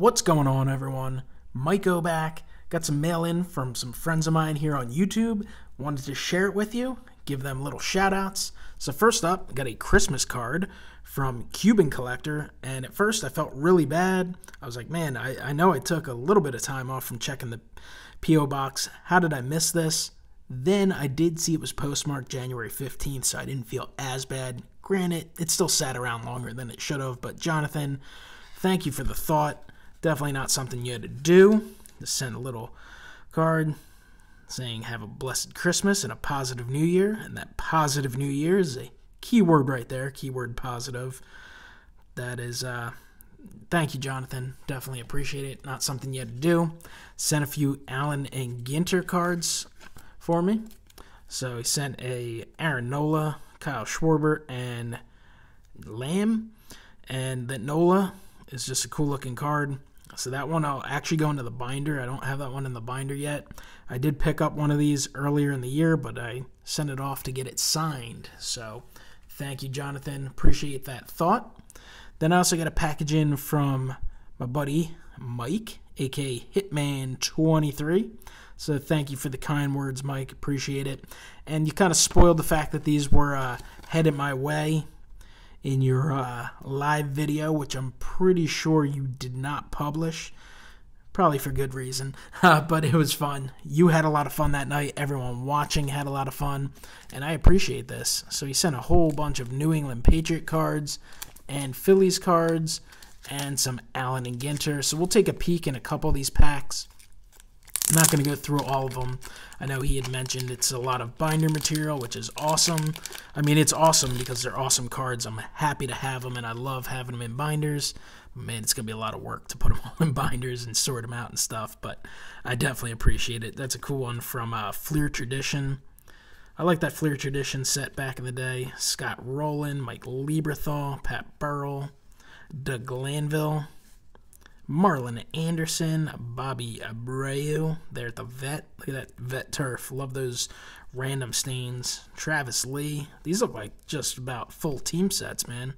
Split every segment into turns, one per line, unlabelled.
What's going on, everyone? MikeO back. Got some mail in from some friends of mine here on YouTube. Wanted to share it with you, give them little shout outs. So first up, I got a Christmas card from Cuban Collector, and at first I felt really bad. I was like, man, I know I took a little bit of time off from checking the P.O. box. How did I miss this? Then I did see it was postmarked January 15th, so I didn't feel as bad. Granted, it still sat around longer than it should have, but Jonathan, thank you for the thought. Definitely not something you had to do. Just send a little card saying have a blessed Christmas and a positive New Year. And that positive New Year is a keyword right there, keyword positive. That is, thank you, Jonathan. Definitely appreciate it. Not something you had to do. Sent a few Allen and Ginter cards for me. So he sent a Aaron Nola, Kyle Schwarber, and Lamb. And that Nola is just a cool looking card. So that one I'll actually go into the binder. I don't have that one in the binder yet. I did pick up one of these earlier in the year, but I sent it off to get it signed. So thank you, Jonathan. Appreciate that thought. Then I also got a package in from my buddy Mike, aka Hitman23. So thank you for the kind words, Mike. Appreciate it. And you kind of spoiled the fact that these were headed my way in your live video, which I'm pretty sure you did not publish. Probably for good reason, but it was fun. You had a lot of fun that night. Everyone watching had a lot of fun, and I appreciate this. So he sent a whole bunch of New England Patriot cards and Phillies cards and some Allen and Ginter. So we'll take a peek in a couple of these packs. I'm not going to go through all of them. I know he had mentioned it's a lot of binder material, which is awesome. I mean, it's awesome because they're awesome cards. I'm happy to have them, and I love having them in binders. Man, it's going to be a lot of work to put them all in binders and sort them out and stuff, but I definitely appreciate it. That's a cool one from Fleer Tradition. I like that Fleer Tradition set back in the day. Scott Rowland, Mike Lieberthal, Pat Burrell, Doug Glanville, Marlon Anderson, Bobby Abreu there at the vet. Look at that vet turf. Love those random stains. Travis Lee. These look like just about full team sets, man.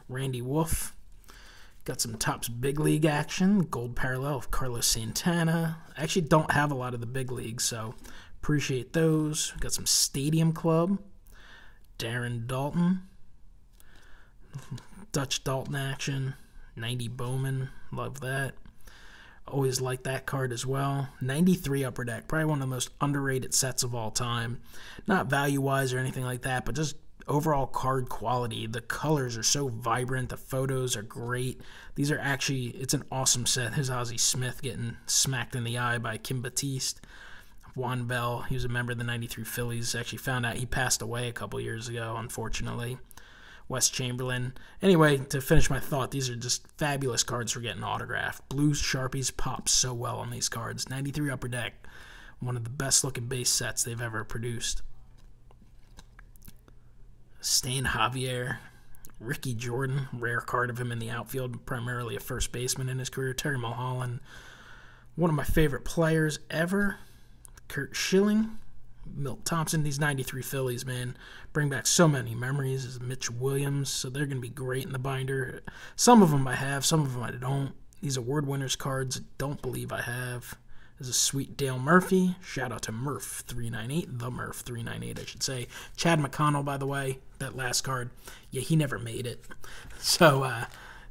Randy Wolf. Got some Topps Big League action. Gold parallel of Carlos Santana. I actually don't have a lot of the big leagues, so appreciate those. Got some Stadium Club. Darren Dalton. Dutch Dalton action. 90 Bowman, love that. Always like that card as well. 93 Upper Deck, probably one of the most underrated sets of all time. Not value-wise or anything like that, but just overall card quality. The colors are so vibrant. The photos are great. These are actually, it's an awesome set. Here's Ozzie Smith getting smacked in the eye by Kim Batiste. Juan Bell, he was a member of the 93 Phillies. Actually found out he passed away a couple years ago, unfortunately. West Chamberlain. Anyway, to finish my thought, these are just fabulous cards for getting autographed. Blue Sharpies pop so well on these cards. 93 Upper Deck, one of the best looking base sets they've ever produced. Stan Javier, Ricky Jordan, rare card of him in the outfield, primarily a first baseman in his career. Terry Mulholland, one of my favorite players ever. Kurt Schilling. Milt Thompson, these 93 Phillies, man, bring back so many memories. Is Mitch Williams, so they're going to be great in the binder. Some of them I have, some of them I don't. These award winners cards, don't believe I have. There's a sweet Dale Murphy. Shout out to Murph398, the Murph398, I should say. Chad McConnell, by the way, that last card, yeah, he never made it. So,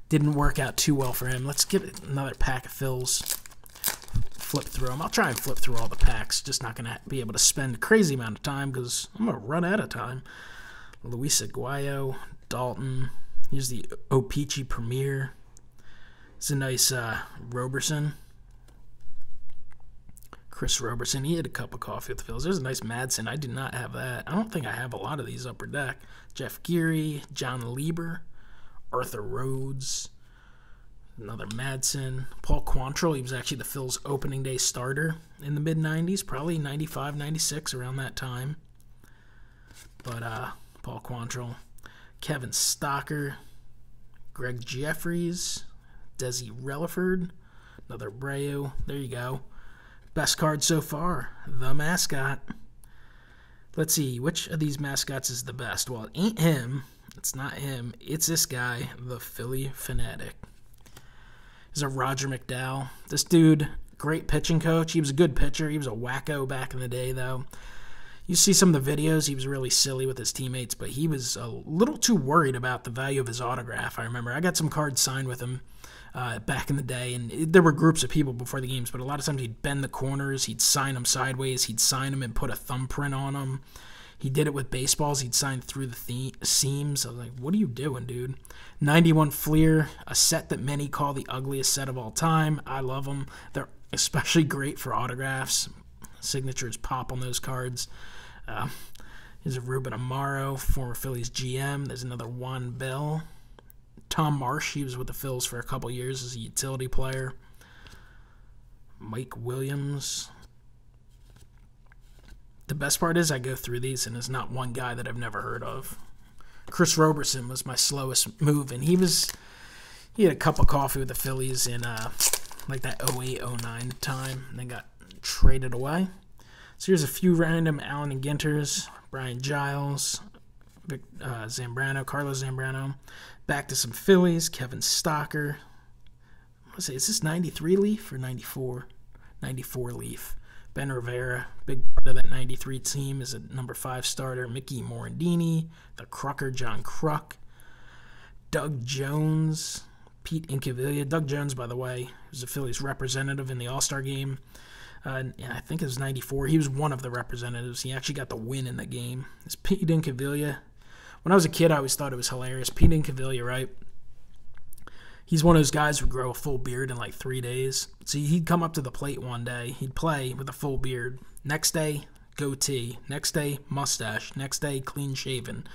didn't work out too well for him. Let's give it another pack of Phils. Flip through them. I'll try and flip through all the packs. Just not going to be able to spend a crazy amount of time because I'm going to run out of time. Luis Aguayo, Dalton. Here's the O-Pee-Chee Premier. It's a nice Roberson. Chris Roberson. He had a cup of coffee with the Phils. There's a nice Madsen. I do not have that. I don't think I have a lot of these Upper Deck. Jeff Geary, John Lieber, Arthur Rhodes. Another Madsen. Paul Quantrill, he was actually the Phil's opening day starter in the mid-90s, probably 95, 96, around that time. But Paul Quantrill. Kevin Stocker. Greg Jeffries. Desi Relaford. Another Abreu. There you go. Best card so far. The mascot. Let's see, which of these mascots is the best? Well, it ain't him. It's not him. It's this guy, the Philly Fanatic. Is a Roger McDowell. This dude, great pitching coach. He was a good pitcher. He was a wacko back in the day, though. You see some of the videos, he was really silly with his teammates, but he was a little too worried about the value of his autograph. I remember I got some cards signed with him back in the day, and there were groups of people before the games, but a lot of times he'd bend the corners, he'd sign them sideways, he'd sign them and put a thumbprint on them. He did it with baseballs. He'd sign through the seams. I was like, what are you doing, dude? 91 Fleer, a set that many call the ugliest set of all time. I love them. They're especially great for autographs. Signatures pop on those cards. Here's a Ruben Amaro, former Phillies GM. There's another Juan Bell. Tom Marsh, he was with the Phils for a couple years as a utility player. Mike Williams. The best part is I go through these and there's not one guy that I've never heard of. Chris Roberson was my slowest move, and he had a cup of coffee with the Phillies in like that 08-09 time, and then got traded away. So here's a few random Allen and Ginters, Brian Giles, Zambrano, Carlos Zambrano. Back to some Phillies, Kevin Stocker. Let's say, is this 93 Leaf or 94? 94 Leaf. Ben Rivera, big part of that 93 team, is a number 5 starter. Mickey Morandini, the Crucker, John Kruk. Doug Jones, Pete Incaviglia. Doug Jones, by the way, was a Phillies representative in the All-Star game. And I think it was 94. He was one of the representatives. He actually got the win in the game. It's Pete Incaviglia. When I was a kid, I always thought it was hilarious. Pete Incaviglia, right? He's one of those guys who grow a full beard in like 3 days. So he'd come up to the plate one day. He'd play with a full beard. Next day, goatee. Next day, mustache. Next day, clean shaven.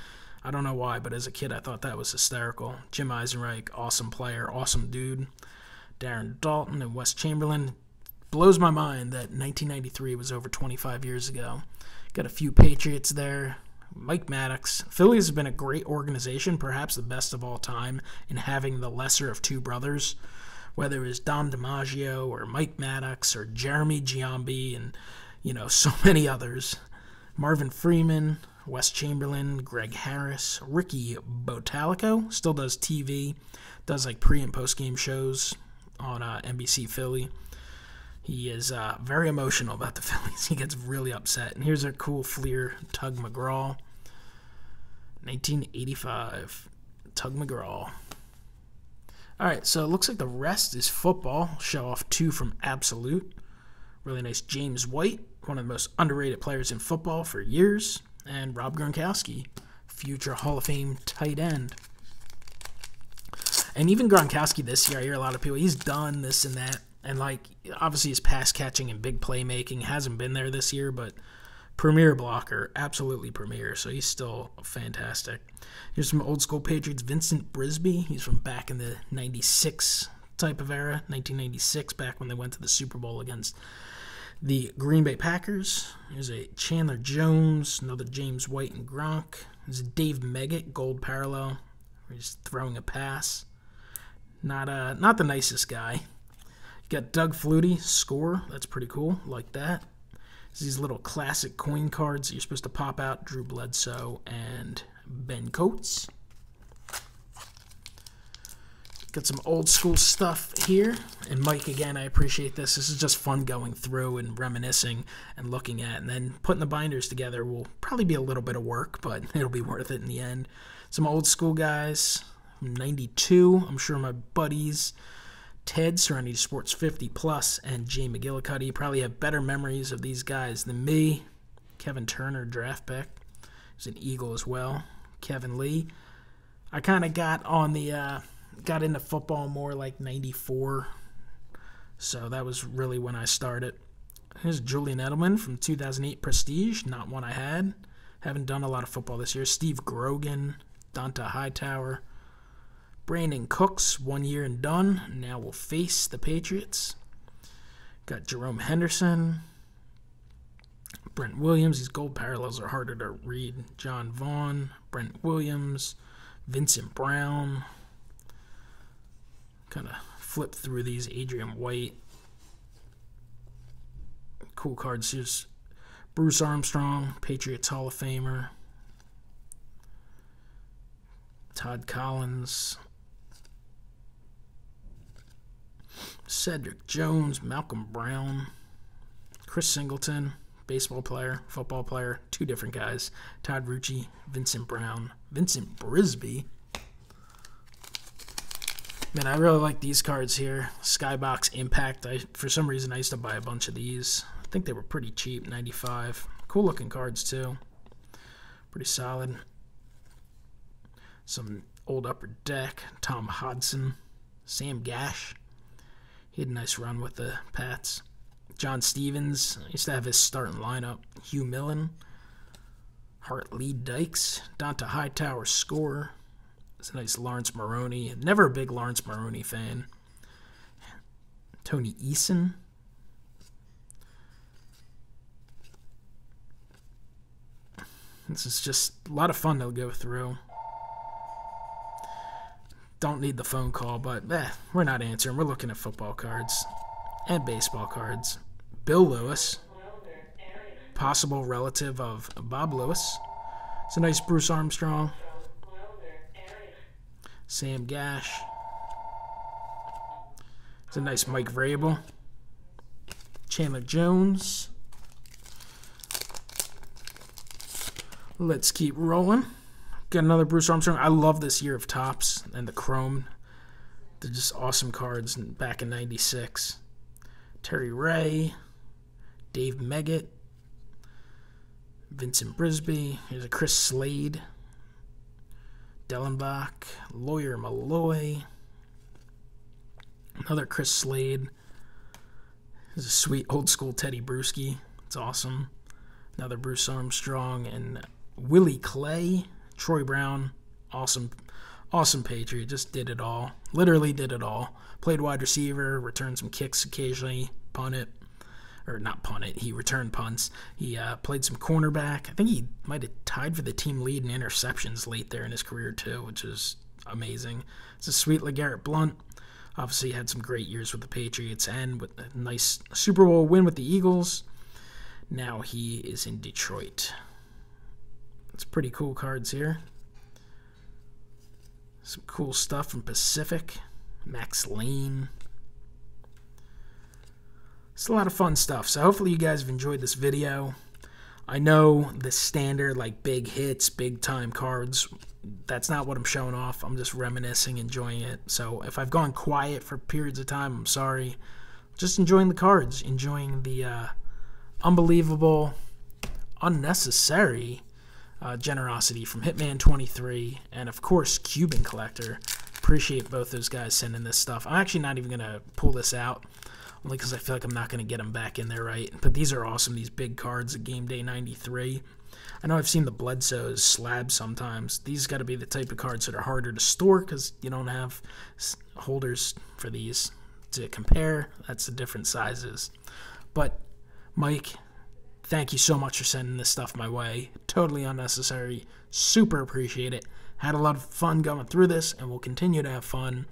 I don't know why, but as a kid, I thought that was hysterical. Jim Eisenreich, awesome player, awesome dude. Darren Dalton and Wes Chamberlain. Blows my mind that 1993 was over 25 years ago. Got a few Patriots there. Mike Maddox. Phillies has been a great organization, perhaps the best of all time, in having the lesser of two brothers, whether it was Dom DiMaggio or Mike Maddox or Jeremy Giambi and, so many others. Marvin Freeman, Wes Chamberlain, Greg Harris, Ricky Botalico, still does TV, does like pre- and post-game shows on NBC Philly. He is very emotional about the Phillies. He gets really upset. And here's a cool Fleer, Tug McGraw. 1985, Tug McGraw. All right, so it looks like the rest is football. Show off 2 from Absolute. Really nice James White, one of the most underrated players in football for years. And Rob Gronkowski, future Hall of Fame tight end. And even Gronkowski this year, I hear a lot of people, he's done this and that. And, obviously his pass catching and big playmaking hasn't been there this year, but premier blocker, absolutely premier, so he's still fantastic. Here's some old school Patriots. Vincent Brisby, he's from back in the 96 type of era, 1996, back when they went to the Super Bowl against the Green Bay Packers. Here's a Chandler Jones, another James White and Gronk. There's a Dave Meggett, gold parallel, where he's throwing a pass. Not the nicest guy. Got Doug Flutie, score. That's pretty cool. Like that. These little classic coin cards that you're supposed to pop out. Drew Bledsoe and Ben Coates. Got some old school stuff here. And Mike, again, I appreciate this. This is just fun going through and reminiscing and looking at. And then putting the binders together will probably be a little bit of work, but it'll be worth it in the end. Some old school guys. 92. I'm sure my buddies Ted, Serenity Sports 50 Plus, and Jay McGillicuddy probably have better memories of these guys than me. Kevin Turner, draft pick. He's an Eagle as well. Kevin Lee. I kind of got into football more like 94. So that was really when I started. Here's Julian Edelman from 2008 Prestige. Not one I had. Haven't done a lot of football this year. Steve Grogan, Donta Hightower. Brandon Cooks, 1 year and done. Now will face the Patriots. Got Jerome Henderson. Brent Williams. These gold parallels are harder to read. John Vaughn. Brent Williams. Vincent Brown. Kind of flip through these. Adrian White. Cool cards. Here's Bruce Armstrong, Patriots Hall of Famer. Todd Collins. Cedric Jones, Malcolm Brown, Chris Singleton, baseball player, football player, two different guys. Todd Rucci, Vincent Brown, Vincent Brisby. Man, I really like these cards here. Skybox Impact. For some reason, I used to buy a bunch of these. I think they were pretty cheap, 95. Cool looking cards too. Pretty solid. Some old Upper Deck. Tom Hodson, Sam Gash. He had a nice run with the Pats. John Stevens. I used to have his starting lineup. Hugh Millen. Hart Lee Dykes. Donta Hightower scorer. It's a nice Lawrence Maroney. Never a big Lawrence Maroney fan. Tony Eason. This is just a lot of fun to go through. Don't need the phone call, but we're not answering. We're looking at football cards and baseball cards. Bill Lewis, possible relative of Bob Lewis. It's a nice Bruce Armstrong. Sam Gash. It's a nice Mike Vrabel. Chandler Jones. Let's keep rolling. Got another Bruce Armstrong. I love this year of Topps and the Chrome. They're just awesome cards back in '96. Terry Ray. Dave Meggett. Vincent Brisby. Here's a Chris Slade. Dellenbach, Lawyer Malloy, another Chris Slade. This is a sweet old school Teddy Bruschi. It's awesome. Another Bruce Armstrong and Willie Clay, Troy Brown. Awesome Patriot. Just did it all. Literally did it all. Played wide receiver, returned some kicks occasionally, punt it. Or not punt it, he returned punts. He played some cornerback. I think he might have tied for the team lead in interceptions late there in his career too, which is amazing. It's a sweet LeGarrette Blount. Obviously had some great years with the Patriots and with a nice Super Bowl win with the Eagles. Now he is in Detroit. It's pretty cool cards here. Some cool stuff from Pacific. Max Lane. It's a lot of fun stuff, so hopefully you guys have enjoyed this video. I know the standard, like, big hits, big-time cards, that's not what I'm showing off. I'm just reminiscing, enjoying it. So if I've gone quiet for periods of time, I'm sorry. Just enjoying the cards, enjoying the unbelievable, unnecessary generosity from Hitman23 and, of course, Cuban Collector. Appreciate both those guys sending this stuff. I'm actually not even going to pull this out, only because I feel like I'm not going to get them back in there right. But these are awesome, these big cards at Game Day 93. I know I've seen the Bledsoes slabs sometimes. These got to be the type of cards that are harder to store because you don't have holders for these to compare. That's the different sizes. But, Mike, thank you so much for sending this stuff my way. Totally unnecessary. Super appreciate it. Had a lot of fun going through this, and we'll continue to have fun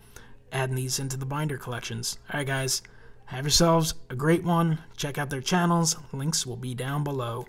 adding these into the binder collections. All right, guys. Have yourselves a great one. Check out their channels. Links will be down below.